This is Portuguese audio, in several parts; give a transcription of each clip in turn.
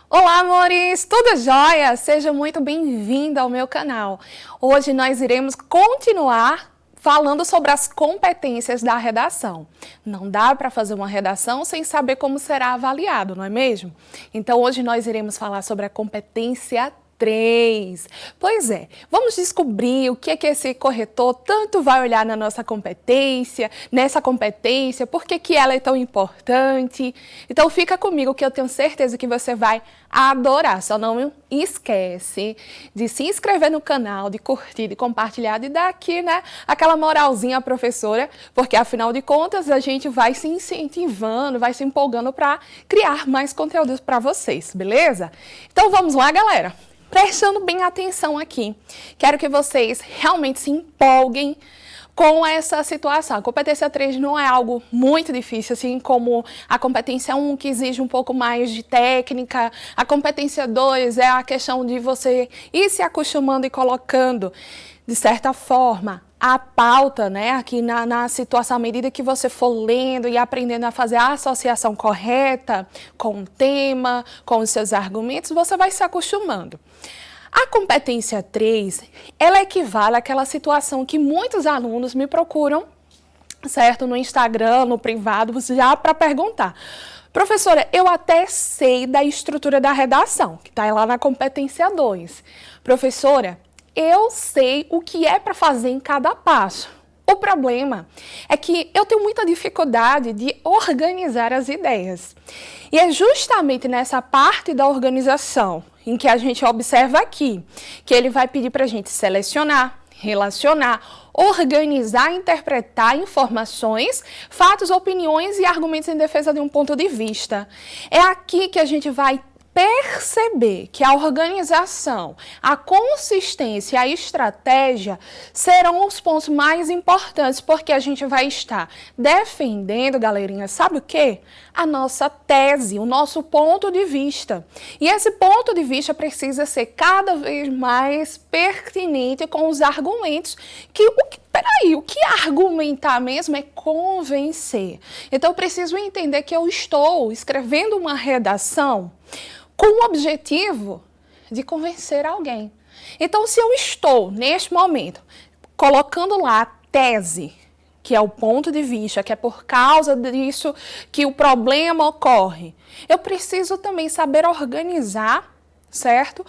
Olá, amores! Tudo jóia? Seja muito bem-vindo ao meu canal. Hoje nós iremos continuar falando sobre as competências da redação. Não dá para fazer uma redação sem saber como será avaliado, não é mesmo? Então, hoje nós iremos falar sobre a competência 3. Pois é, vamos descobrir o que é que esse corretor tanto vai olhar na nossa competência, por que ela é tão importante. Então fica comigo que eu tenho certeza que você vai adorar. Só não esquece de se inscrever no canal, de curtir, de compartilhar, de dar aqui, né, aquela moralzinha à professora, porque afinal de contas a gente vai se incentivando, vai se empolgando para criar mais conteúdos para vocês, beleza? Então vamos lá, galera! Prestando bem atenção aqui, quero que vocês realmente se empolguem com essa situação. A competência 3 não é algo muito difícil, assim como a competência 1, que exige um pouco mais de técnica. A competência 2 é a questão de você ir se acostumando e colocando, de certa forma, a pauta, né, aqui na situação, à medida que você for lendo e aprendendo a fazer a associação correta com o tema, com os seus argumentos, você vai se acostumando. A competência 3, ela equivale àquela situação que muitos alunos me procuram, certo, no Instagram, no privado, já para perguntar. Professora, eu até sei da estrutura da redação, que está lá na competência 2. Professora, eu sei o que é para fazer em cada passo. O problema é que eu tenho muita dificuldade de organizar as ideias. E é justamente nessa parte da organização em que a gente observa aqui, que ele vai pedir para a gente selecionar, relacionar, organizar, interpretar informações, fatos, opiniões e argumentos em defesa de um ponto de vista. É aqui que a gente vai perceber que a organização, a consistência, a estratégia serão os pontos mais importantes, porque a gente vai estar defendendo, galerinha, sabe o quê? A nossa tese, o nosso ponto de vista. E esse ponto de vista precisa ser cada vez mais pertinente com os argumentos o que argumentar mesmo é convencer. Então, eu preciso entender que eu estou escrevendo uma redação com o objetivo de convencer alguém. Então, se eu estou, neste momento, colocando lá a tese, que é o ponto de vista, que é por causa disso que o problema ocorre, eu preciso também saber organizar, certo?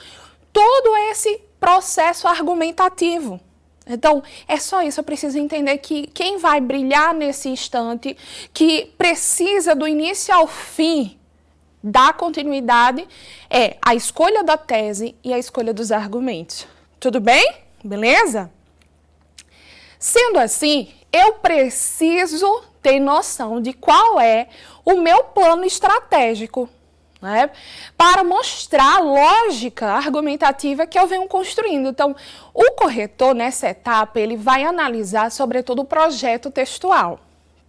Todo esse processo argumentativo. Então, é só isso, eu preciso entender que quem vai brilhar nesse instante, que precisa do início ao fim da continuidade, é a escolha da tese e a escolha dos argumentos. Tudo bem? Beleza? Sendo assim, eu preciso ter noção de qual é o meu plano estratégico, né, para mostrar a lógica argumentativa que eu venho construindo. Então, o corretor, nessa etapa, ele vai analisar, sobretudo, o projeto textual.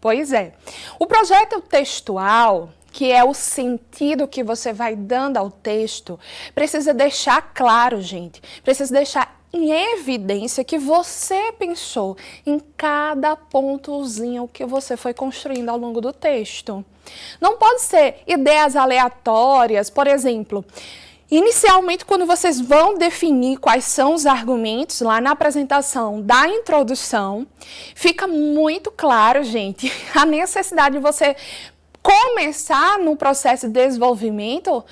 Pois é, o projeto textual, que é o sentido que você vai dando ao texto, precisa deixar claro, gente, precisa deixar em evidência que você pensou em cada pontozinho que você foi construindo ao longo do texto. Não pode ser ideias aleatórias, por exemplo, inicialmente quando vocês vão definir quais são os argumentos lá na apresentação da introdução, fica muito claro, gente, a necessidade de você começar no processo de desenvolvimento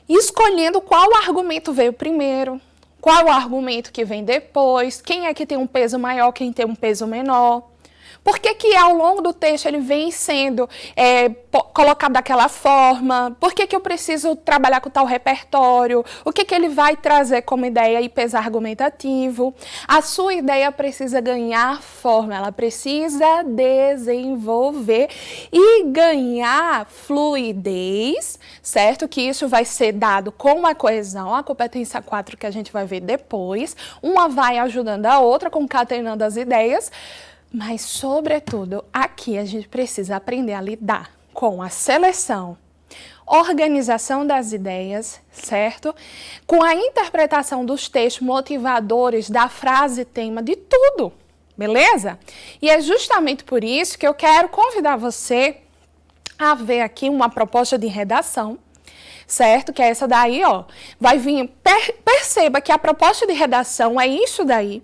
escolhendo qual argumento veio primeiro, qual o argumento que vem depois, quem é que tem um peso maior, quem tem um peso menor. Por que ao longo do texto ele vem sendo colocado daquela forma? Por que eu preciso trabalhar com tal repertório? O que ele vai trazer como ideia e peso argumentativo? A sua ideia precisa ganhar forma, ela precisa desenvolver e ganhar fluidez, certo? Que isso vai ser dado com a coesão, a competência 4 que a gente vai ver depois. Uma vai ajudando a outra, concatenando as ideias. Mas, sobretudo, aqui a gente precisa aprender a lidar com a seleção, organização das ideias, certo? Com a interpretação dos textos motivadores, da frase-tema, de tudo, beleza? E é justamente por isso que eu quero convidar você a ver aqui uma proposta de redação, certo? Que é essa daí, ó. Vai vir, perceba que a proposta de redação é isso daí,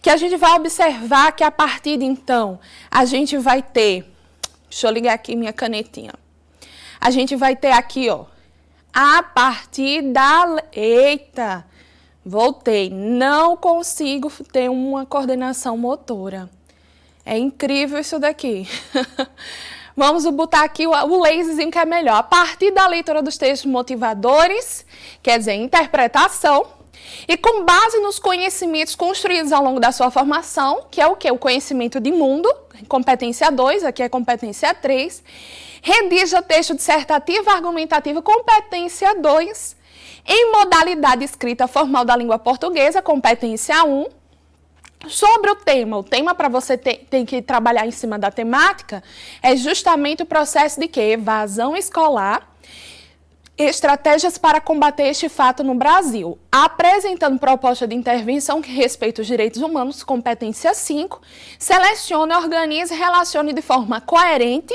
que a gente vai observar que a partir de então, a gente vai ter, deixa eu ligar aqui minha canetinha, a gente vai ter aqui, ó, a partir da, eita, voltei, não consigo ter uma coordenação motora. É incrível isso daqui. Vamos botar aqui o laserzinho que é melhor. A partir da leitura dos textos motivadores, quer dizer, interpretação, e com base nos conhecimentos construídos ao longo da sua formação, que é o quê? O conhecimento de mundo, competência 2, aqui é competência 3, redija texto dissertativo, argumentativo, competência 2, em modalidade escrita formal da língua portuguesa, competência 1, sobre o tema para você tem que trabalhar em cima da temática, é justamente o processo de quê? Evasão escolar, estratégias para combater este fato no Brasil, apresentando proposta de intervenção que respeita os direitos humanos, competência 5, selecione, organize e relacione de forma coerente,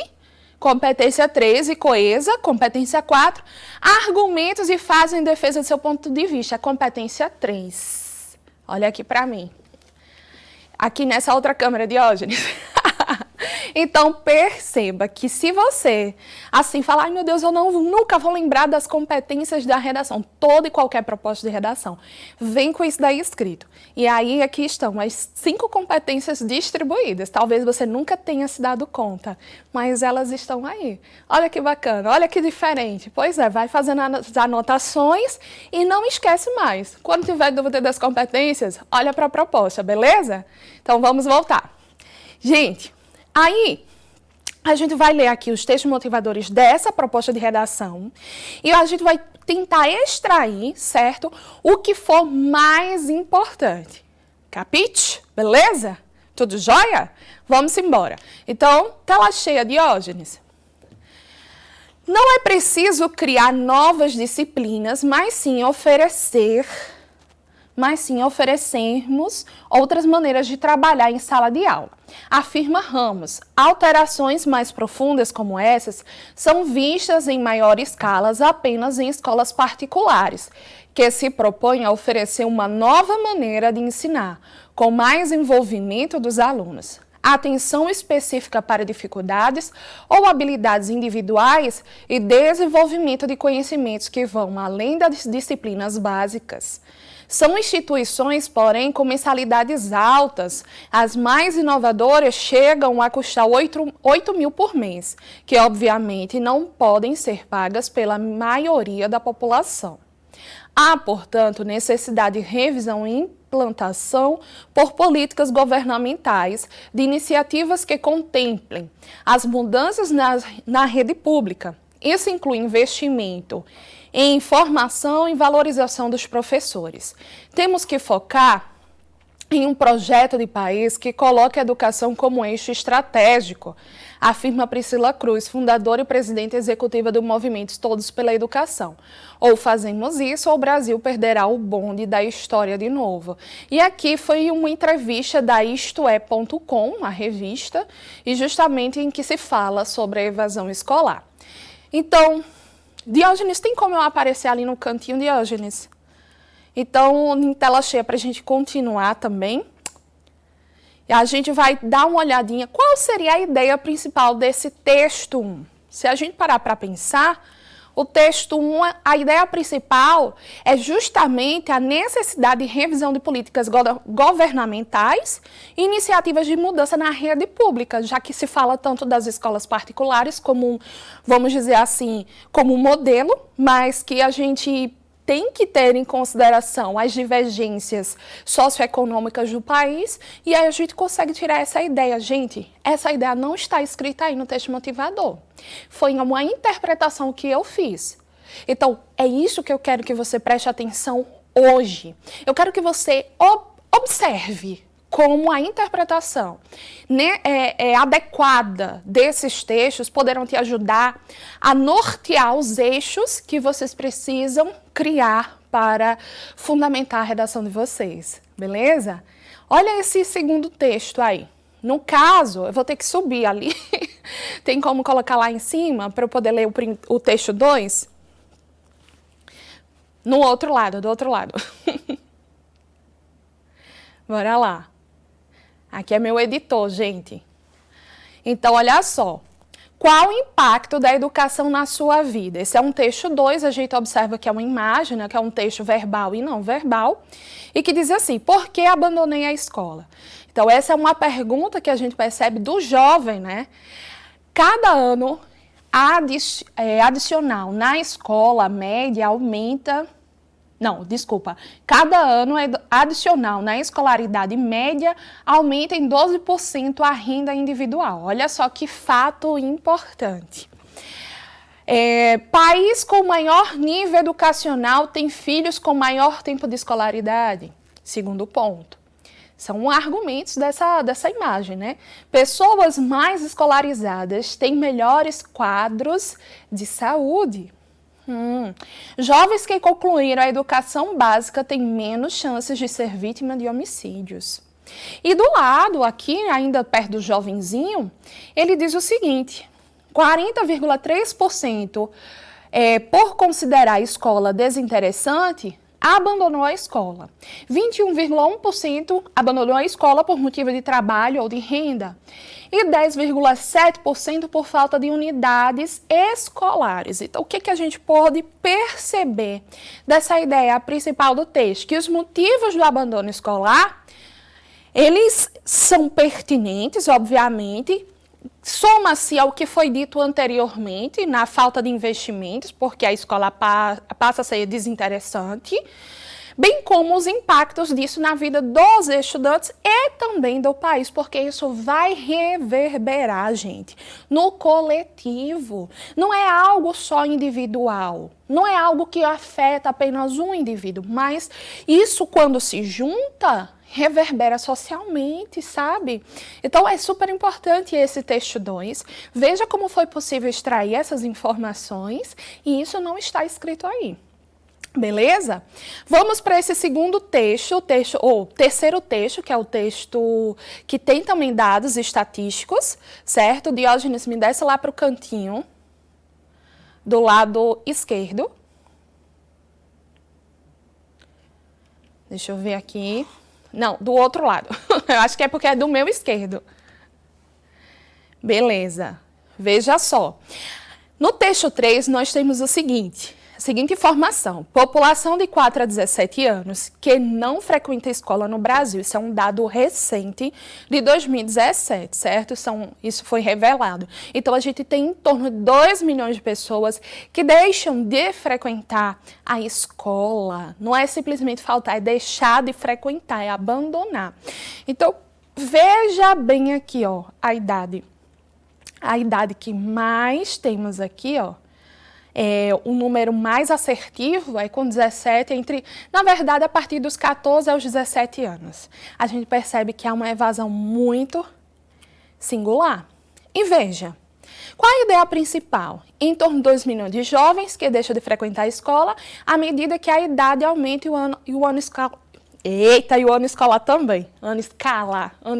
competência 13, coesa, competência 4, argumentos e fase em defesa do seu ponto de vista, competência 3. Olha aqui para mim. Aqui nessa outra câmera, Diógenes. Então, perceba que se você, assim, falar, ai meu Deus, eu nunca vou lembrar das competências da redação, toda e qualquer proposta de redação, vem com isso daí escrito. E aí, aqui estão as 5 competências distribuídas. Talvez você nunca tenha se dado conta, mas elas estão aí. Olha que bacana, olha que diferente. Pois é, vai fazendo as anotações e não esquece mais. Quando tiver dúvida das competências, olha para a proposta, beleza? Então, vamos voltar. Gente, aí, a gente vai ler aqui os textos motivadores dessa proposta de redação e a gente vai tentar extrair, certo, o que for mais importante. Capite? Beleza? Tudo jóia? Vamos embora. Então, tela cheia, Diógenes. Não é preciso criar novas disciplinas, mas sim oferecermos outras maneiras de trabalhar em sala de aula. Afirma Ramos, alterações mais profundas como essas são vistas em maior escala apenas em escolas particulares, que se propõem a oferecer uma nova maneira de ensinar, com mais envolvimento dos alunos. Atenção específica para dificuldades ou habilidades individuais e desenvolvimento de conhecimentos que vão além das disciplinas básicas. São instituições, porém, com mensalidades altas. As mais inovadoras chegam a custar 8 mil por mês, que obviamente não podem ser pagas pela maioria da população. Há, portanto, necessidade de revisão e implantação por políticas governamentais de iniciativas que contemplem as mudanças na rede pública. Isso inclui investimento em formação e valorização dos professores. Temos que focar em um projeto de país que coloque a educação como eixo estratégico, afirma Priscila Cruz, fundadora e presidente executiva do movimento Todos pela Educação. Ou fazemos isso, ou o Brasil perderá o bonde da história de novo. E aqui foi uma entrevista da istoé.com, a revista, e justamente em que se fala sobre a evasão escolar. Então, Diógenes, tem como eu aparecer ali no cantinho, Diógenes? Então, em tela cheia para a gente continuar também. E a gente vai dar uma olhadinha. Qual seria a ideia principal desse texto 1? Se a gente parar para pensar, o texto 1, a ideia principal é justamente a necessidade de revisão de políticas governamentais e iniciativas de mudança na rede pública, já que se fala tanto das escolas particulares como, vamos dizer assim, como modelo, mas que a gente tem que ter em consideração as divergências socioeconômicas do país e aí a gente consegue tirar essa ideia. Gente, essa ideia não está escrita aí no texto motivador. Foi uma interpretação que eu fiz. Então, é isso que eu quero que você preste atenção hoje. Eu quero que você observe como a interpretação adequada desses textos poderão te ajudar a nortear os eixos que vocês precisam criar para fundamentar a redação de vocês, beleza? Olha esse segundo texto aí. No caso, eu vou ter que subir ali. Tem como colocar lá em cima para eu poder ler o texto 2? No outro lado, do outro lado. Bora lá. Aqui é meu editor, gente. Então, olha só. Qual o impacto da educação na sua vida? Esse é um texto 2, a gente observa que é uma imagem, né, que é um texto verbal e não verbal, e que diz assim, por que abandonei a escola? Então, essa é uma pergunta que a gente percebe do jovem, né? Cada ano, adicional na escola, a média aumenta... Não, desculpa. Cada ano adicional na escolaridade média aumenta em 12% a renda individual. Olha só que fato importante. País com maior nível educacional tem filhos com maior tempo de escolaridade. Segundo ponto. São argumentos dessa imagem, né? Pessoas mais escolarizadas têm melhores quadros de saúde. Jovens que concluíram a educação básica têm menos chances de ser vítima de homicídios. E do lado, aqui, ainda perto do jovenzinho, ele diz o seguinte, 40,3% por considerar a escola desinteressante, abandonou a escola. 21,1% abandonou a escola por motivo de trabalho ou de renda. E 10,7% por falta de unidades escolares. Então, o que a gente pode perceber dessa ideia principal do texto? Que os motivos do abandono escolar, eles são pertinentes, obviamente, soma-se ao que foi dito anteriormente, na falta de investimentos, porque a escola passa a ser desinteressante, bem como os impactos disso na vida dos estudantes e também do país, porque isso vai reverberar, gente, no coletivo. Não é algo só individual, não é algo que afeta apenas um indivíduo, mas isso, quando se junta, reverbera socialmente, sabe? Então, é super importante esse texto 2. Veja como foi possível extrair essas informações e isso não está escrito aí. Beleza? Vamos para esse segundo texto, terceiro texto, que é o texto que tem também dados estatísticos, certo? Diógenes, me desce lá para o cantinho, do lado esquerdo. Deixa eu ver aqui. Não, do outro lado. Eu acho que é porque é do meu esquerdo. Beleza. Veja só. No texto 3, nós temos a seguinte informação. População de 4 a 17 anos que não frequenta escola no Brasil. Isso é um dado recente de 2017, certo? Isso foi revelado. Então, a gente tem em torno de 2 milhões de pessoas que deixam de frequentar a escola. Não é simplesmente faltar, é deixar de frequentar, é abandonar. Então, veja bem aqui, ó, a idade. A idade que mais temos aqui, ó, o número mais assertivo é com 17, na verdade, a partir dos 14 aos 17 anos. A gente percebe que há uma evasão muito singular. E veja, qual é a ideia principal? Em torno de 2 milhões de jovens que deixam de frequentar a escola à medida que a idade aumenta e o ano escolar. Eita, e o ano escolar também. Ano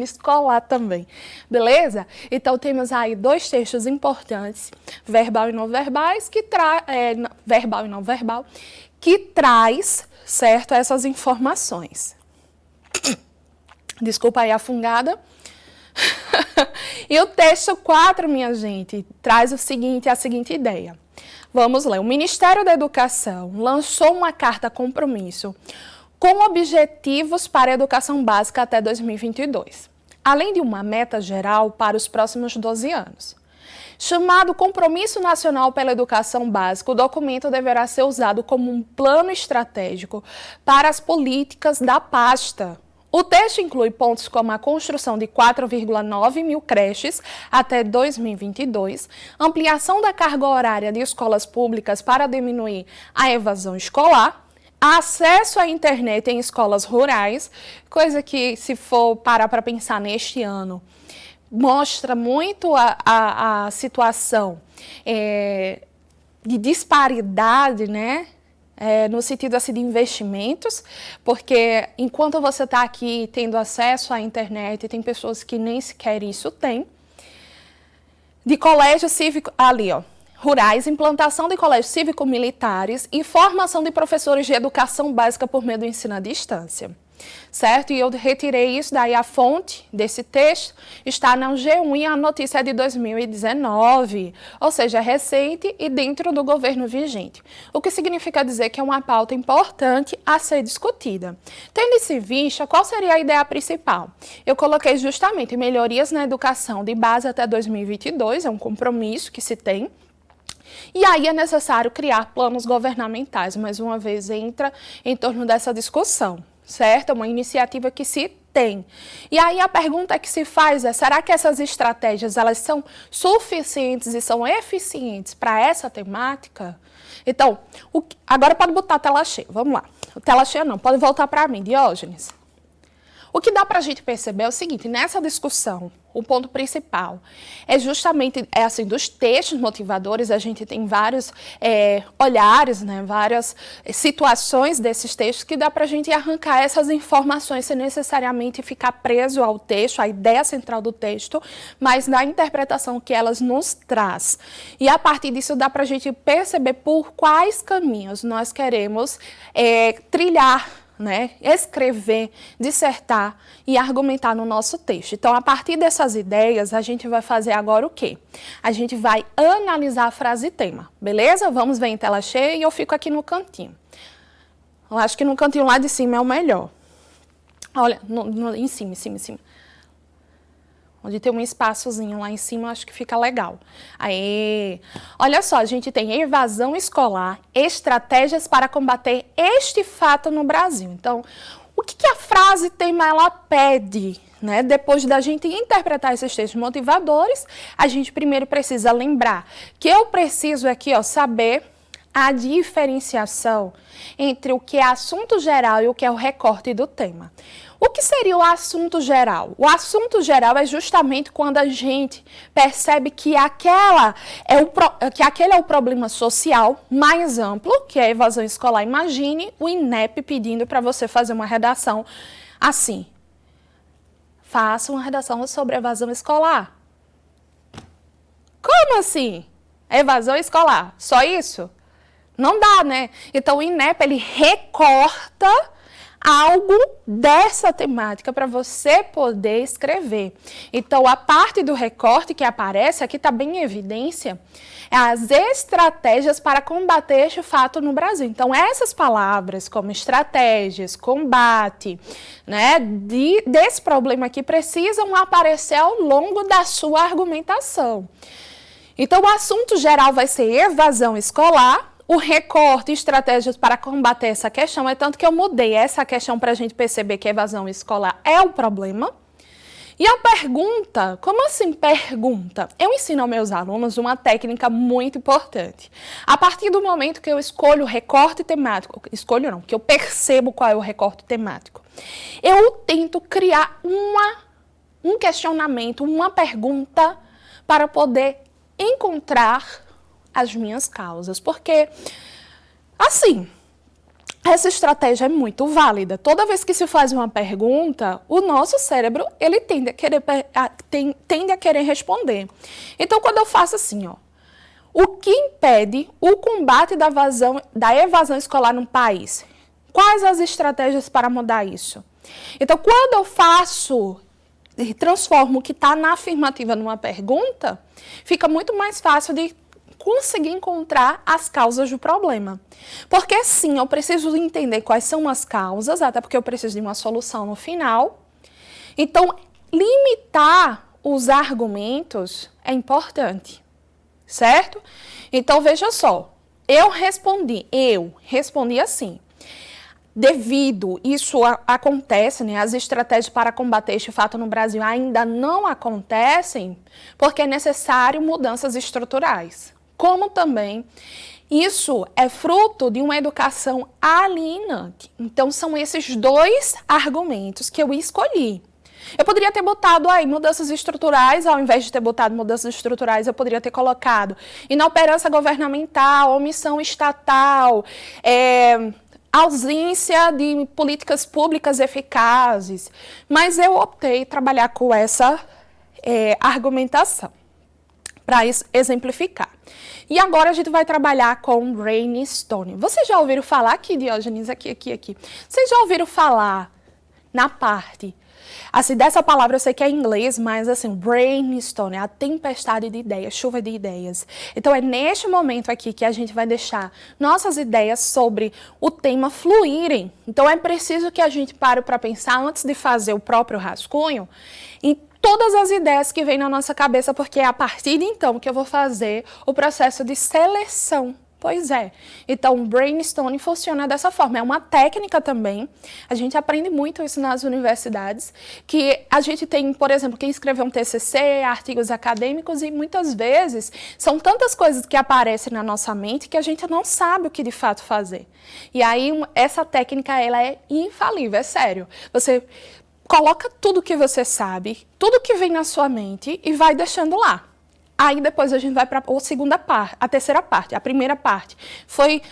escolar também. Beleza? Então, temos aí 2 textos importantes, verbal e não verbais, verbal e não verbal, que traz, certo, essas informações. Desculpa aí a fungada. E o texto 4, minha gente, traz a seguinte ideia. Vamos ler. O Ministério da Educação lançou uma carta compromisso com objetivos para a educação básica até 2022, além de uma meta geral para os próximos 12 anos. Chamado Compromisso Nacional pela Educação Básica, o documento deverá ser usado como um plano estratégico para as políticas da pasta. O texto inclui pontos como a construção de 4,9 mil creches até 2022, ampliação da carga horária de escolas públicas para diminuir a evasão escolar, acesso à internet em escolas rurais, coisa que, se for parar para pensar neste ano, mostra muito a situação de disparidade, né? No sentido assim, de investimentos, porque enquanto você está aqui tendo acesso à internet, tem pessoas que nem sequer isso têm. De colégio cívico, ali ó, rurais, implantação de colégios cívico-militares e formação de professores de educação básica por meio do ensino à distância. Certo? E eu retirei isso, daí a fonte desse texto está na G1 e a notícia é de 2019, ou seja, é recente e dentro do governo vigente. O que significa dizer que é uma pauta importante a ser discutida. Tendo isso em vista, qual seria a ideia principal? Eu coloquei justamente melhorias na educação de base até 2022, é um compromisso que se tem. E aí é necessário criar planos governamentais, mais uma vez entra em torno dessa discussão. Certo? É uma iniciativa que se tem. E aí a pergunta que se faz é, será que essas estratégias elas são suficientes e são eficientes para essa temática? Então, agora pode botar a tela cheia, vamos lá. Tela cheia não, pode voltar para mim, Diógenes. O que dá para a gente perceber é o seguinte, nessa discussão, o ponto principal é justamente, assim, dos textos motivadores, a gente tem vários olhares, né, várias situações desses textos que dá para a gente arrancar essas informações sem necessariamente ficar preso ao texto, à ideia central do texto, mas na interpretação que elas nos traz. E a partir disso dá para a gente perceber por quais caminhos nós queremos trilhar, né, escrever, dissertar e argumentar no nosso texto. Então, a partir dessas ideias, a gente vai fazer agora o quê? A gente vai analisar a frase tema, beleza? Vamos ver em tela cheia e eu fico aqui no cantinho. Eu acho que no cantinho lá de cima é o melhor. Olha, em cima. Onde tem um espaçozinho lá em cima, eu acho que fica legal. Aí, olha só, a gente tem evasão escolar, estratégias para combater este fato no Brasil. Então, o que a frase tema ela pede? Né? Depois da gente interpretar esses textos motivadores, a gente primeiro precisa lembrar que eu preciso aqui, ó, saber a diferenciação entre o que é assunto geral e o que é o recorte do tema. O que seria o assunto geral? O assunto geral é justamente quando a gente percebe que aquele é o problema social mais amplo, que é a evasão escolar. Imagine o INEP pedindo para você fazer uma redação assim. Faça uma redação sobre evasão escolar. Como assim? Evasão escolar? Só isso? Não dá, né? Então o INEP, ele recorta algo dessa temática para você poder escrever. Então, a parte do recorte que aparece, aqui está bem em evidência, é as estratégias para combater este fato no Brasil. Então, essas palavras como estratégias, combate, né, desse problema aqui precisam aparecer ao longo da sua argumentação. Então, o assunto geral vai ser evasão escolar. O recorte, estratégias para combater essa questão, é tanto que eu mudei essa questão para a gente perceber que a evasão escolar é o problema. E a pergunta, como assim pergunta? Eu ensino aos meus alunos uma técnica muito importante. A partir do momento que eu escolho o recorte temático, que eu percebo qual é o recorte temático, eu tento criar um questionamento, uma pergunta para poder encontrar as minhas causas, porque, assim, essa estratégia é muito válida. Toda vez que se faz uma pergunta, o nosso cérebro, ele tende a querer responder. Então, quando eu faço assim, ó, o que impede o combate da evasão escolar no país? Quais as estratégias para mudar isso? Então, quando eu faço e transformo o que está na afirmativa numa pergunta, fica muito mais fácil de conseguir encontrar as causas do problema. Porque sim, eu preciso entender quais são as causas, até porque eu preciso de uma solução no final. Então, limitar os argumentos é importante, certo? Então, veja só, eu respondi assim. Devido isso acontece, né, as estratégias para combater este fato no Brasil ainda não acontecem, porque é necessário mudanças estruturais. Como também isso é fruto de uma educação alienante. Então, são esses dois argumentos que eu escolhi. Eu poderia ter botado aí mudanças estruturais, ao invés de ter botado mudanças estruturais, eu poderia ter colocado inoperância governamental, omissão estatal, ausência de políticas públicas eficazes. Mas eu optei trabalhar com essa argumentação. para exemplificar. E agora a gente vai trabalhar com brainstorming. Vocês já ouviram falar aqui, Diógenes, aqui. Vocês já ouviram falar na parte, assim, dessa palavra eu sei que é em inglês, mas assim, brainstorming, a tempestade de ideias, chuva de ideias. Então é neste momento aqui que a gente vai deixar nossas ideias sobre o tema fluírem. Então é preciso que a gente pare para pensar antes de fazer o próprio rascunho em todas as ideias que vêm na nossa cabeça, porque é a partir de então que eu vou fazer o processo de seleção. Pois é. Então, o brainstorming funciona dessa forma. É uma técnica também. A gente aprende muito isso nas universidades, que a gente tem, por exemplo, quem escreveu um TCC, artigos acadêmicos, e muitas vezes são tantas coisas que aparecem na nossa mente que a gente não sabe o que de fato fazer. E aí, essa técnica, ela é infalível, é sério. Você coloca tudo que você sabe, tudo que vem na sua mente e vai deixando lá. Aí depois a gente vai para a segunda parte, a terceira parte. A primeira parte foi,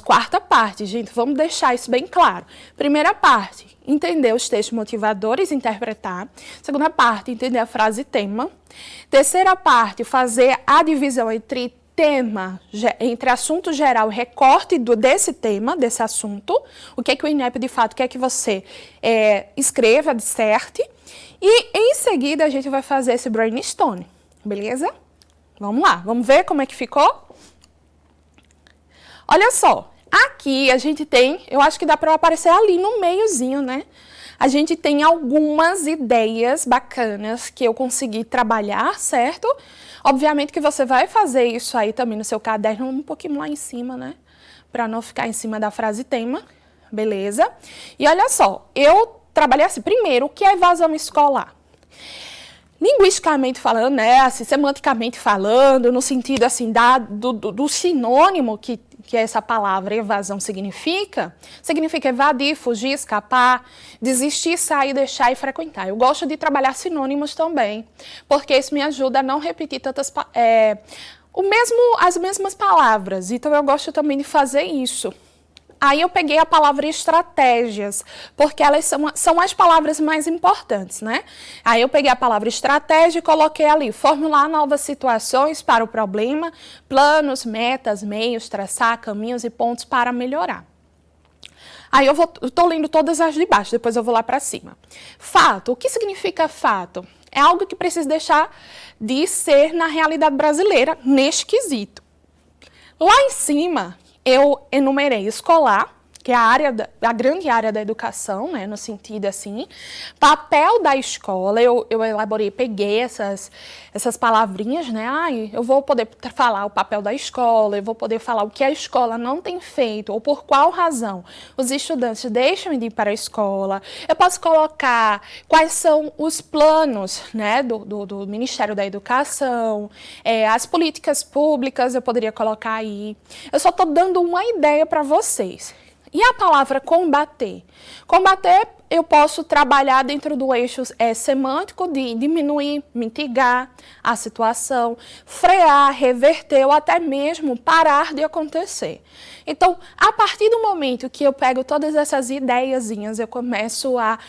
quarta parte, gente, vamos deixar isso bem claro. Primeira parte, entender os textos motivadores, interpretar. Segunda parte, entender a frase tema. Terceira parte, fazer a divisão entre tema, entre assunto geral e recorte desse tema, desse assunto. O que é que o INEP de fato quer que você escreva, disserte. E em seguida a gente vai fazer esse brainstorming. Beleza? Vamos lá, vamos ver como é que ficou? Olha só, aqui a gente tem, eu acho que dá para aparecer ali no meiozinho, né? A gente tem algumas ideias bacanas que eu consegui trabalhar, certo? Obviamente que você vai fazer isso aí também no seu caderno, um pouquinho lá em cima, né? Para não ficar em cima da frase tema, beleza? E olha só, eu trabalhei assim, primeiro, o que é evasão escolar? Linguisticamente falando, né, assim, semanticamente falando, no sentido assim, do sinônimo que essa palavra evasão significa evadir, fugir, escapar, desistir, sair, deixar e frequentar. Eu gosto de trabalhar sinônimos também, porque isso me ajuda a não repetir as mesmas palavras. Então eu gosto também de fazer isso. Aí eu peguei a palavra estratégias, porque elas são as palavras mais importantes, né? Aí eu peguei a palavra estratégia e coloquei ali, formular novas situações para o problema, planos, metas, meios, traçar caminhos e pontos para melhorar. Aí eu estou lendo todas as de baixo, depois eu vou lá para cima. Fato, o que significa fato? É algo que precisa deixar de ser na realidade brasileira, neste quesito. Lá em cima, eu enumerei escolar, que é a grande área da educação, né, no sentido assim, papel da escola, eu elaborei, peguei essas palavrinhas, né, eu vou poder falar o papel da escola, eu vou poder falar o que a escola não tem feito, ou por qual razão os estudantes deixam de ir para a escola, eu posso colocar quais são os planos, né, do Ministério da Educação, as políticas públicas eu poderia colocar aí, eu só estou dando uma ideia para vocês. E a palavra combater? Combater eu posso trabalhar dentro do eixo semântico de diminuir, mitigar a situação, frear, reverter ou até mesmo parar de acontecer. Então, a partir do momento que eu pego todas essas ideiazinhas, eu começo a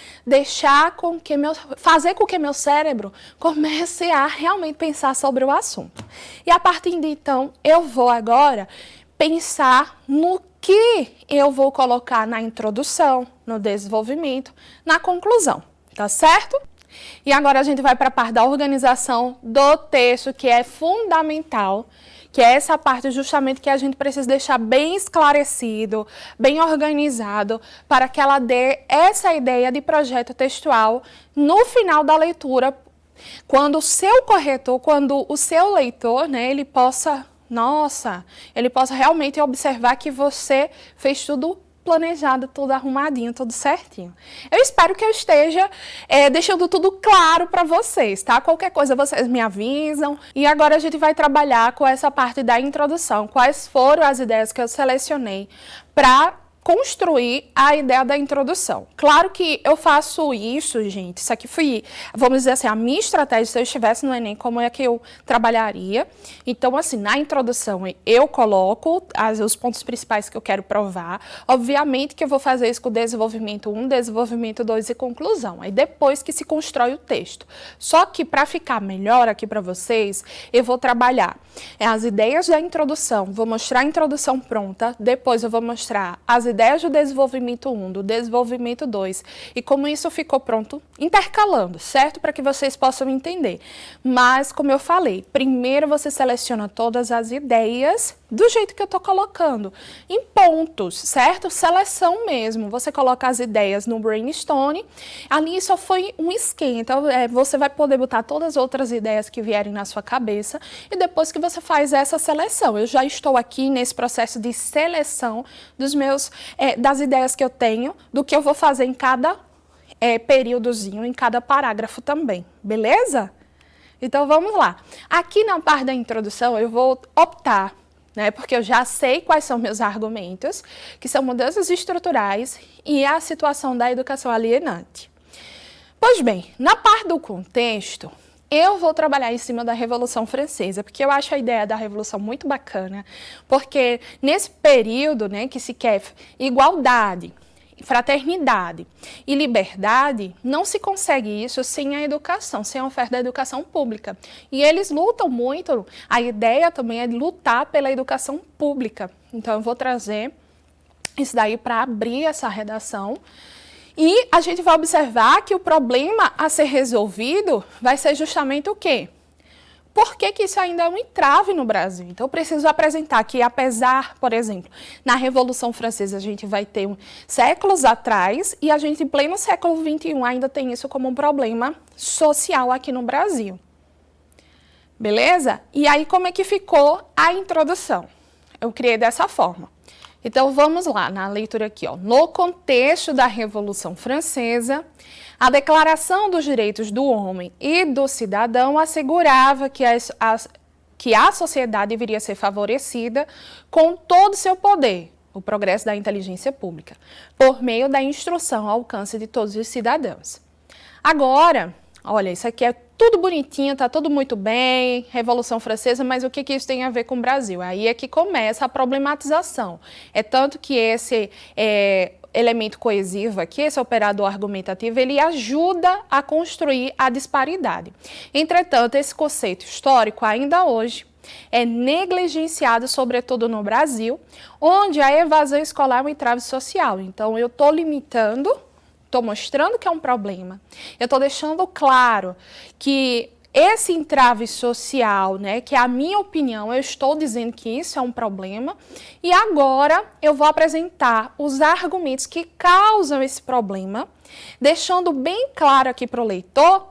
fazer com que meu cérebro comece a realmente pensar sobre o assunto. E a partir de então, eu vou agora pensar no que eu vou colocar na introdução, no desenvolvimento, na conclusão, tá certo? E agora a gente vai para a parte da organização do texto, que é fundamental, que é essa parte justamente que a gente precisa deixar bem esclarecido, bem organizado, para que ela dê essa ideia de projeto textual no final da leitura, quando o seu corretor, quando o seu leitor, né, ele possa realmente observar que você fez tudo planejado, tudo arrumadinho, tudo certinho. Eu espero que eu esteja deixando tudo claro para vocês, tá? Qualquer coisa vocês me avisam. E agora a gente vai trabalhar com essa parte da introdução. Quais foram as ideias que eu selecionei para construir a ideia da introdução. Claro que eu faço isso, gente, isso aqui foi, vamos dizer assim, a minha estratégia, se eu estivesse no Enem, como é que eu trabalharia. Então, assim, na introdução eu coloco os pontos principais que eu quero provar. Obviamente que eu vou fazer isso com o desenvolvimento 1, desenvolvimento 2 e conclusão. Aí depois que se constrói o texto. Só que para ficar melhor aqui para vocês, eu vou trabalhar as ideias da introdução, vou mostrar a introdução pronta, depois eu vou mostrar as ideias do desenvolvimento 1, do desenvolvimento 2 e como isso ficou pronto, intercalando, certo? Para que vocês possam entender. Mas, como eu falei, primeiro você seleciona todas as ideias do jeito que eu estou colocando, em pontos, certo? Seleção mesmo. Você coloca as ideias no brainstorm, ali só foi um esquenta, você vai poder botar todas as outras ideias que vierem na sua cabeça e depois que você faz essa seleção. Eu já estou aqui nesse processo de seleção dos das ideias que eu tenho, do que eu vou fazer em cada períodozinho, em cada parágrafo também, beleza? Então vamos lá. Aqui na parte da introdução eu vou optar, porque eu já sei quais são meus argumentos, que são mudanças estruturais e a situação da educação alienante. Pois bem, na parte do contexto, eu vou trabalhar em cima da Revolução Francesa, porque eu acho a ideia da Revolução muito bacana, porque nesse período, que se quer igualdade, fraternidade e liberdade, não se consegue isso sem a educação, sem a oferta da educação pública. E eles lutam muito, a ideia também é lutar pela educação pública. Então, eu vou trazer isso daí para abrir essa redação. E a gente vai observar que o problema a ser resolvido vai ser justamente o quê? Por que isso ainda é um entrave no Brasil? Então, eu preciso apresentar que, apesar, por exemplo, na Revolução Francesa, a gente vai ter séculos atrás e a gente, em pleno século XXI, ainda tem isso como um problema social aqui no Brasil. Beleza? E aí, como é que ficou a introdução? Eu criei dessa forma. Então, vamos lá, na leitura aqui, ó. No contexto da Revolução Francesa, a Declaração dos Direitos do Homem e do Cidadão assegurava que a sociedade deveria ser favorecida com todo o seu poder, o progresso da inteligência pública, por meio da instrução ao alcance de todos os cidadãos. Agora, olha, isso aqui é tudo bonitinho, tá tudo muito bem, Revolução Francesa, mas o que isso tem a ver com o Brasil? Aí é que começa a problematização. É tanto que esse elemento coesivo aqui, esse operador argumentativo, ele ajuda a construir a disparidade. Entretanto, esse conceito histórico, ainda hoje, é negligenciado, sobretudo no Brasil, onde a evasão escolar é um entrave social. Então, eu estou limitando, estou mostrando que é um problema. Eu estou deixando claro que esse entrave social, que é a minha opinião, eu estou dizendo que isso é um problema. E agora eu vou apresentar os argumentos que causam esse problema, deixando bem claro aqui para o leitor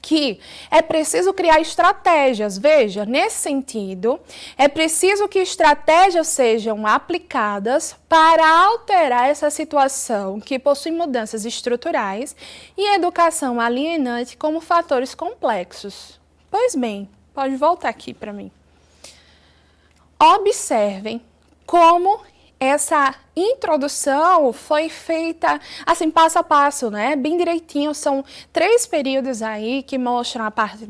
que é preciso criar estratégias. Veja, nesse sentido, é preciso que estratégias sejam aplicadas para alterar essa situação que possui mudanças estruturais e educação alienante como fatores complexos. Pois bem, pode voltar aqui para mim. Observem como essa introdução foi feita assim, passo a passo, bem direitinho. São 3 períodos aí que mostram a parte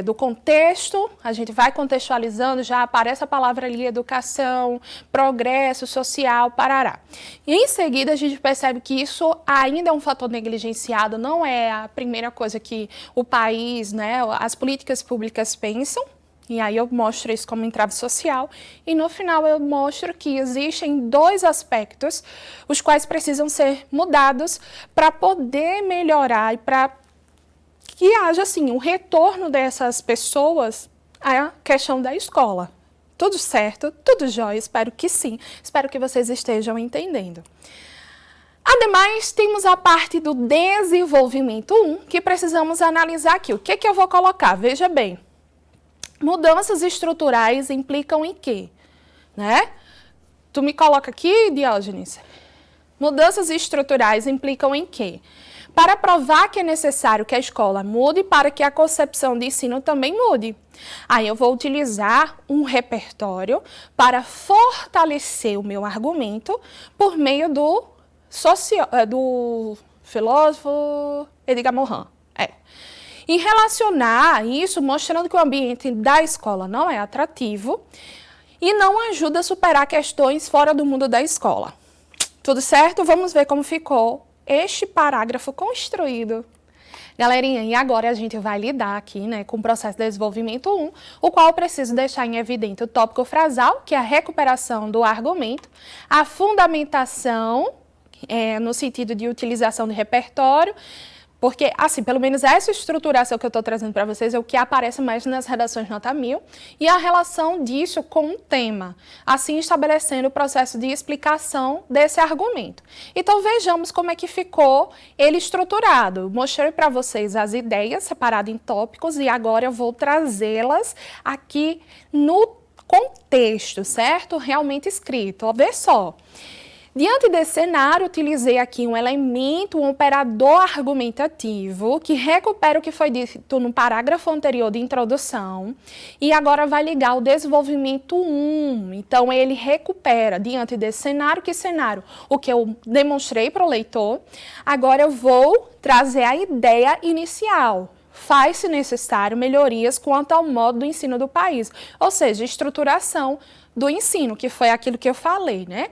do contexto. A gente vai contextualizando, já aparece a palavra ali, educação, progresso social, parará. E em seguida a gente percebe que isso ainda é um fator negligenciado, não é a primeira coisa que o país, as políticas públicas pensam. E aí eu mostro isso como entrave social e no final eu mostro que existem 2 aspectos os quais precisam ser mudados para poder melhorar e para que haja assim um retorno dessas pessoas à questão da escola. Tudo certo? Tudo jóia? Espero que sim. Espero que vocês estejam entendendo. Ademais, temos a parte do desenvolvimento 1 que precisamos analisar aqui. O que eu vou colocar? Veja bem. Mudanças estruturais implicam em quê? Tu me coloca aqui, Diógenes? Mudanças estruturais implicam em quê? para provar que é necessário que a escola mude para que a concepção de ensino também mude. Aí eu vou utilizar um repertório para fortalecer o meu argumento por meio do filósofo Edgar Morin. E relacionar isso mostrando que o ambiente da escola não é atrativo e não ajuda a superar questões fora do mundo da escola. Tudo certo? Vamos ver como ficou este parágrafo construído. Galerinha, e agora a gente vai lidar aqui, né, com o processo de desenvolvimento 1, o qual eu preciso deixar em evidência o tópico frasal, que é a recuperação do argumento, a fundamentação, no sentido de utilização de repertório, porque, assim, pelo menos essa estruturação que eu estou trazendo para vocês é o que aparece mais nas redações nota 1000 e a relação disso com o tema, assim estabelecendo o processo de explicação desse argumento. Então, vejamos como é que ficou ele estruturado. Mostrei para vocês as ideias separadas em tópicos e agora eu vou trazê-las aqui no contexto, certo? Realmente escrito. Ó, vê só. Diante desse cenário, utilizei aqui um elemento, um operador argumentativo, que recupera o que foi dito no parágrafo anterior de introdução, e agora vai ligar o desenvolvimento 1. Então, ele recupera, diante desse cenário, que cenário? O que eu demonstrei para o leitor. Agora eu vou trazer a ideia inicial. Faz-se necessário melhorias quanto ao modo do ensino do país, ou seja, estruturação do ensino, que foi aquilo que eu falei, né?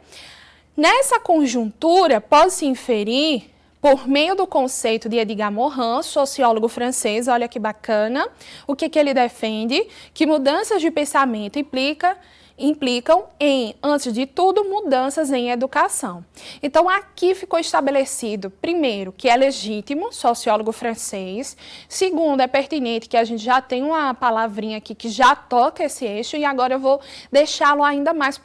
Nessa conjuntura, pode-se inferir, por meio do conceito de Edgar Morin, sociólogo francês, olha que bacana, o que ele defende, que mudanças de pensamento implicam em, antes de tudo, mudanças em educação. Então, aqui ficou estabelecido, primeiro, que é legítimo, sociólogo francês. Segundo, é pertinente que a gente já tem uma palavrinha aqui que já toca esse eixo e agora eu vou deixá-lo ainda mais,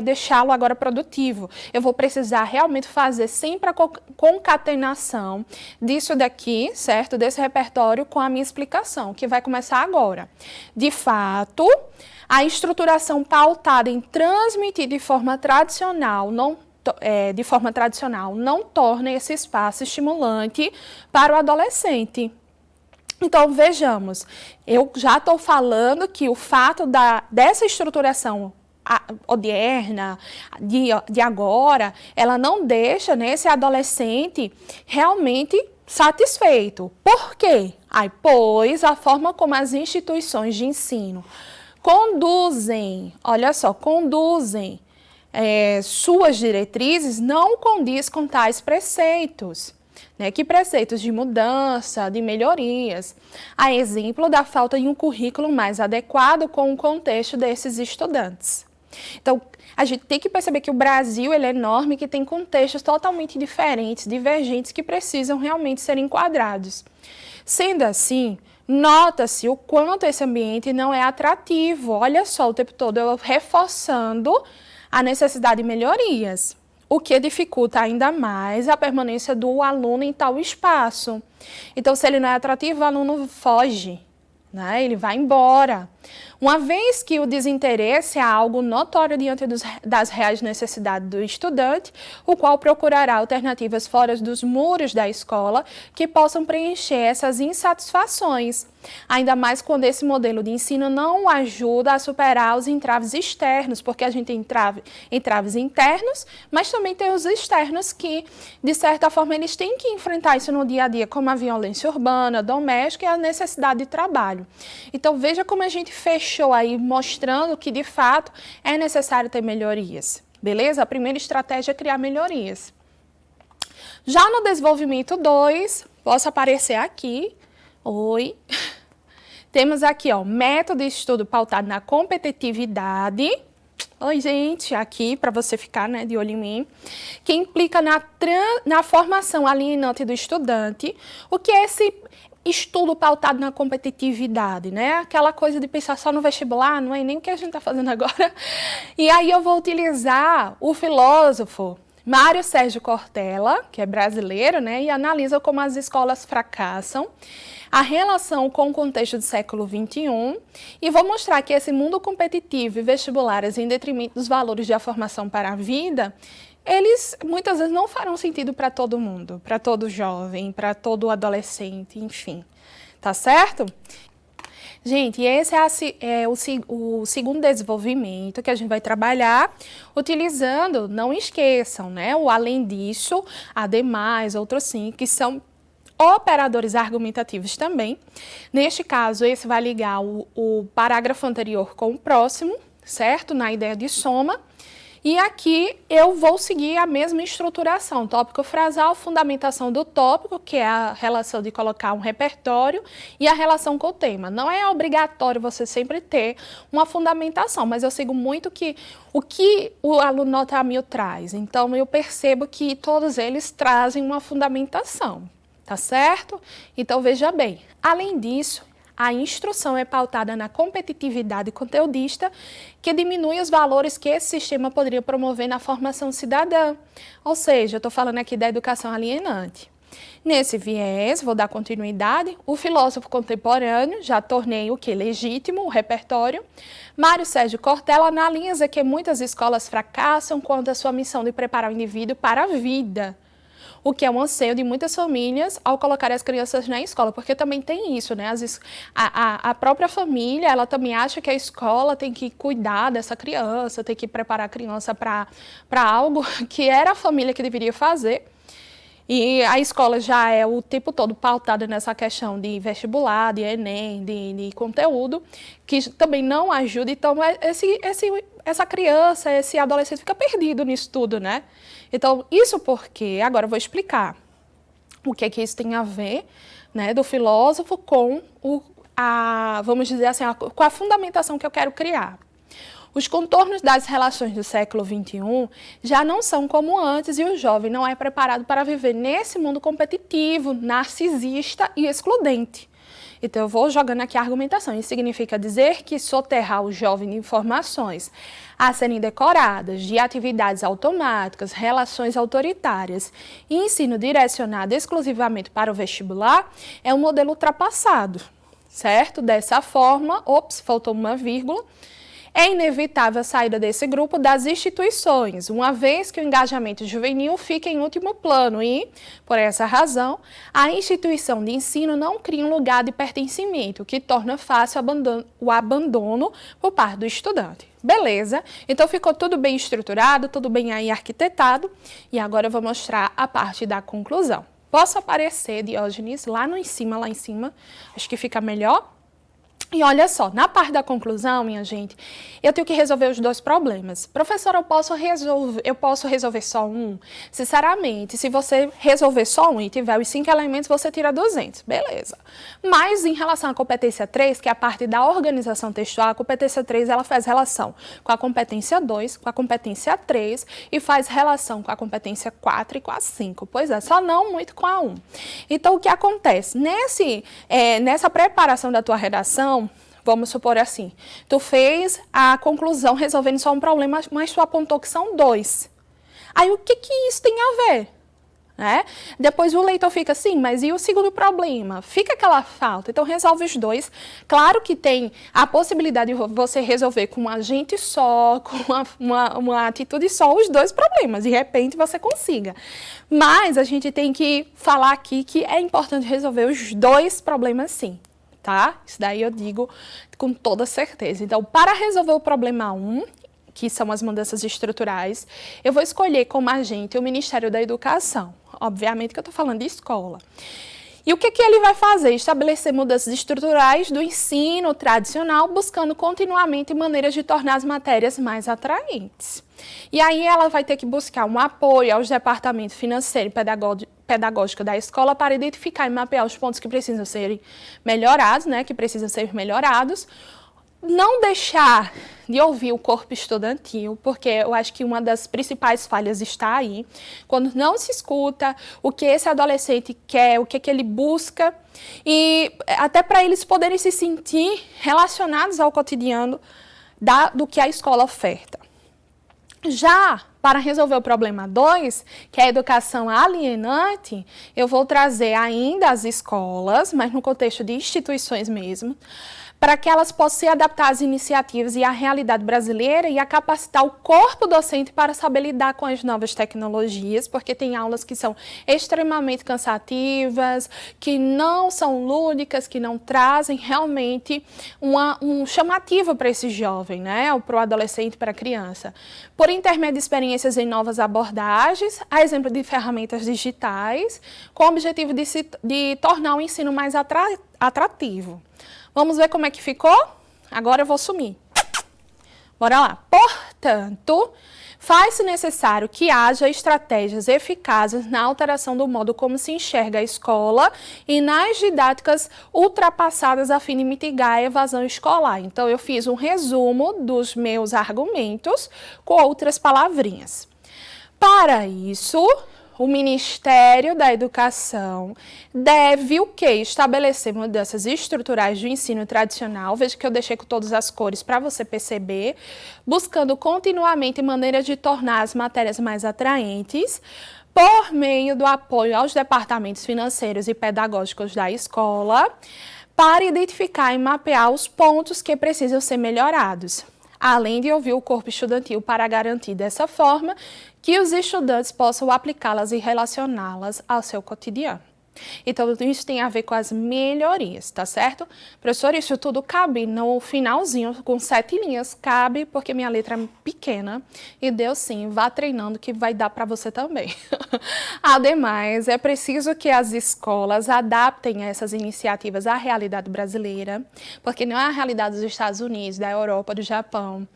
deixá-lo agora produtivo. Eu vou precisar realmente fazer sempre a concatenação disso daqui, certo? Desse repertório com a minha explicação, que vai começar agora. De fato, a estruturação pautada em transmitir de forma tradicional não torna esse espaço estimulante para o adolescente. Então, vejamos, eu já estou falando que o fato dessa estruturação odierna, de agora, ela não deixa, né, esse adolescente realmente satisfeito. Por quê? Pois a forma como as instituições de ensino conduzem suas diretrizes não condiz com tais preceitos, né? Que preceitos de mudança, de melhorias, a exemplo da falta de um currículo mais adequado com o contexto desses estudantes. Então, a gente tem que perceber que o Brasil ele é enorme, que tem contextos totalmente diferentes, divergentes, que precisam realmente ser enquadrados. Sendo assim, nota-se o quanto esse ambiente não é atrativo. Olha só, o tempo todo eu reforçando a necessidade de melhorias, o que dificulta ainda mais a permanência do aluno em tal espaço. Então, se ele não é atrativo, o aluno foge, né? Ele vai embora. Uma vez que o desinteresse é algo notório diante das reais necessidades do estudante, o qual procurará alternativas fora dos muros da escola que possam preencher essas insatisfações. Ainda mais quando esse modelo de ensino não ajuda a superar os entraves externos, porque a gente tem entraves internos, mas também tem os externos que, de certa forma, eles têm que enfrentar isso no dia a dia, como a violência urbana, doméstica e a necessidade de trabalho. Então, veja como a gente fechou aí, mostrando que, de fato, é necessário ter melhorias. Beleza? A primeira estratégia é criar melhorias. Já no desenvolvimento 2, posso aparecer aqui. Oi. Temos aqui, ó, método de estudo pautado na competitividade. Oi, gente, aqui para você ficar, né, de olho em mim. Que implica na formação alienante do estudante. O que é esse estudo pautado na competitividade, né? Aquela coisa de pensar só no vestibular, não é nem o que a gente está fazendo agora. E aí eu vou utilizar o filósofo Mário Sérgio Cortella, que é brasileiro, né, e analisa como as escolas fracassam, a relação com o contexto do século XXI, e vou mostrar que esse mundo competitivo e vestibulares em detrimento dos valores da formação para a vida, eles muitas vezes não farão sentido para todo mundo, para todo jovem, para todo adolescente, enfim. Tá certo? Gente, esse é o segundo desenvolvimento que a gente vai trabalhar utilizando, não esqueçam, né? O além disso, ademais, outros sim, que são operadores argumentativos também. Neste caso, esse vai ligar o parágrafo anterior com o próximo, certo? Na ideia de soma. E aqui eu vou seguir a mesma estruturação, tópico frasal, fundamentação do tópico, que é a relação de colocar um repertório, e a relação com o tema. Não é obrigatório você sempre ter uma fundamentação, mas eu sigo muito o que o aluno nota 1000 traz. Então, eu percebo que todos eles trazem uma fundamentação, tá certo? Então, veja bem, além disso, a instrução é pautada na competitividade conteudista, que diminui os valores que esse sistema poderia promover na formação cidadã. Ou seja, eu estou falando aqui da educação alienante. Nesse viés, vou dar continuidade, o filósofo contemporâneo, já tornei o que? Legítimo, o repertório. Mário Sérgio Cortella analisa que muitas escolas fracassam quanto à sua missão de preparar o indivíduo para a vida, o que é um anseio de muitas famílias ao colocar as crianças na escola, porque também tem isso, né? A própria família, ela também acha que a escola tem que cuidar dessa criança, tem que preparar a criança para algo que era a família que deveria fazer. E a escola já é o tempo todo pautada nessa questão de vestibular, de Enem, de conteúdo, que também não ajuda. Então, essa criança, esse adolescente fica perdido nisso tudo, né? Então, isso porque, agora eu vou explicar o que é que isso tem a ver, né, do filósofo com vamos dizer assim, com a fundamentação que eu quero criar. Os contornos das relações do século XXI já não são como antes e o jovem não é preparado para viver nesse mundo competitivo, narcisista e excludente. Então, eu vou jogando aqui a argumentação. Isso significa dizer que soterrar o jovem de informações a serem decoradas, de atividades automáticas, relações autoritárias e ensino direcionado exclusivamente para o vestibular é um modelo ultrapassado, certo? Dessa forma, faltou uma vírgula. É inevitável a saída desse grupo das instituições, uma vez que o engajamento juvenil fica em último plano e, por essa razão, a instituição de ensino não cria um lugar de pertencimento, o que torna fácil o abandono por parte do estudante. Beleza? Então ficou tudo bem estruturado, tudo bem aí arquitetado, e agora eu vou mostrar a parte da conclusão. Posso aparecer, Diógenes, lá em cima, acho que fica melhor. E olha só, na parte da conclusão, minha gente, eu tenho que resolver os dois problemas. Professora, eu posso resolver só um? Sinceramente, se você resolver só um e tiver os 5 elementos, você tira 200, beleza. Mas em relação à competência 3, que é a parte da organização textual, a competência 3 ela faz relação com a competência 2, com a competência 3 e faz relação com a competência 4 e com a 5. Pois é, só não muito com a 1. Então, o que acontece? Nessa preparação da tua redação, vamos supor assim, tu fez a conclusão resolvendo só um problema, mas tu apontou que são 2. Aí o que isso tem a ver? Né? Depois o leitor fica assim, mas e o segundo problema? Fica aquela falta, então resolve os dois. Claro que tem a possibilidade de você resolver com um agente só, com uma atitude só, os dois problemas, de repente você consiga. Mas a gente tem que falar aqui que é importante resolver os dois problemas sim. Tá? Isso daí eu digo com toda certeza. Então, para resolver o problema 1, que são as mudanças estruturais, eu vou escolher como agente o Ministério da Educação. Obviamente que eu estou falando de escola. E o que ele vai fazer? Estabelecer mudanças estruturais do ensino tradicional, buscando continuamente maneiras de tornar as matérias mais atraentes. E aí ela vai ter que buscar um apoio aos departamentos financeiro e pedagógico da escola para identificar e mapear os pontos que precisam ser melhorados, né, Não deixar de ouvir o corpo estudantil, porque eu acho que uma das principais falhas está aí, quando não se escuta o que esse adolescente quer, o que ele busca, e até para eles poderem se sentir relacionados ao cotidiano do que a escola oferta. Já para resolver o problema 2, que é a educação alienante, eu vou trazer ainda as escolas, mas no contexto de instituições mesmo, para que elas possam se adaptar às iniciativas e à realidade brasileira e a capacitar o corpo docente para saber lidar com as novas tecnologias, porque tem aulas que são extremamente cansativas, que não são lúdicas, que não trazem realmente um chamativo para esse jovem, né? Para o adolescente, para a criança. Por intermédio de experiências em novas abordagens, a exemplo de ferramentas digitais, com o objetivo de tornar o ensino mais atrativo. Vamos ver como é que ficou? Agora eu vou sumir. Bora lá. Portanto, faz-se necessário que haja estratégias eficazes na alteração do modo como se enxerga a escola e nas didáticas ultrapassadas a fim de mitigar a evasão escolar. Então, eu fiz um resumo dos meus argumentos com outras palavrinhas. Para isso, o Ministério da Educação deve o quê? Estabelecer mudanças estruturais do ensino tradicional, veja que eu deixei com todas as cores para você perceber, buscando continuamente maneiras de tornar as matérias mais atraentes, por meio do apoio aos departamentos financeiros e pedagógicos da escola, para identificar e mapear os pontos que precisam ser melhorados, além de ouvir o corpo estudantil para garantir dessa forma que os estudantes possam aplicá-las e relacioná-las ao seu cotidiano. Então, isso tem a ver com as melhorias, tá certo? Professor, isso tudo cabe no finalzinho, com 7 linhas, cabe porque minha letra é pequena e deu sim, vá treinando que vai dar para você também. Ademais, é preciso que as escolas adaptem essas iniciativas à realidade brasileira, porque não é a realidade dos Estados Unidos, da Europa, do Japão,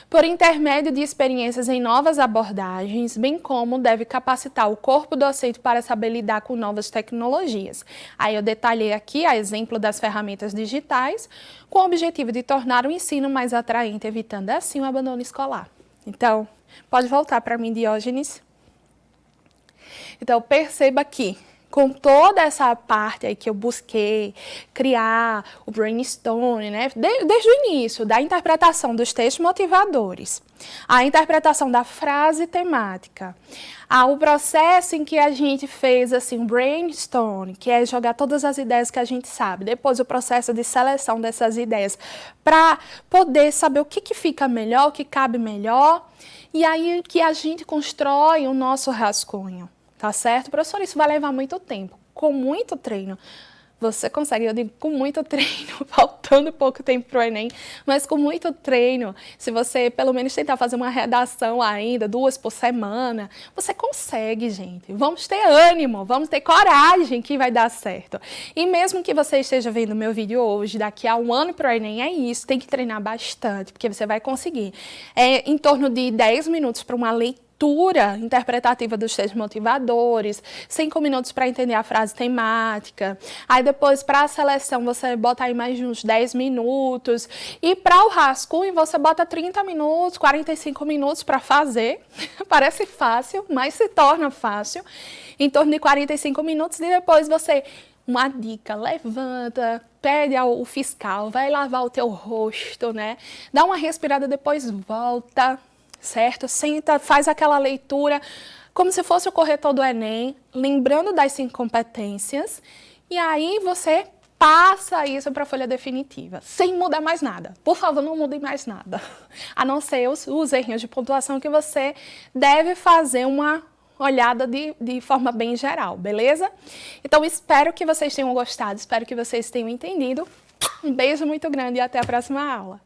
por intermédio de experiências em novas abordagens, bem como deve capacitar o corpo docente para saber lidar com novas tecnologias. Aí eu detalhei aqui a exemplo das ferramentas digitais, com o objetivo de tornar o ensino mais atraente, evitando assim o abandono escolar. Então, pode voltar para mim, Diógenes. Então, perceba aqui, com toda essa parte aí que eu busquei criar o brainstorming, né? Desde o início, da interpretação dos textos motivadores, a interpretação da frase temática, o processo em que a gente fez assim, um brainstorming, que é jogar todas as ideias que a gente sabe, depois o processo de seleção dessas ideias, para poder saber o que fica melhor, o que cabe melhor, e aí que a gente constrói o nosso rascunho. Tá certo? Professor, isso vai levar muito tempo. Com muito treino, você consegue, eu digo com muito treino, faltando pouco tempo para o Enem, mas com muito treino, se você pelo menos tentar fazer uma redação ainda, 2 por semana, você consegue, gente. Vamos ter ânimo, vamos ter coragem que vai dar certo. E mesmo que você esteja vendo meu vídeo hoje, daqui a 1 ano para o Enem, é isso, tem que treinar bastante, porque você vai conseguir. É em torno de 10 minutos para uma leitura interpretativa dos textos motivadores, 5 minutos para entender a frase temática, aí depois para a seleção você bota aí mais de uns 10 minutos, e para o rascunho você bota 30 minutos, 45 minutos para fazer, parece fácil, mas se torna fácil, em torno de 45 minutos, e depois você, uma dica, levanta, pede ao fiscal, vai lavar o teu rosto, né, dá uma respirada, depois volta, certo? Senta, faz aquela leitura como se fosse o corretor do Enem, lembrando das 5 competências, e aí você passa isso para a folha definitiva, sem mudar mais nada. Por favor, não mude mais nada, a não ser os errinhos de pontuação que você deve fazer uma olhada de forma bem geral, beleza? Então, espero que vocês tenham gostado, espero que vocês tenham entendido. Um beijo muito grande e até a próxima aula.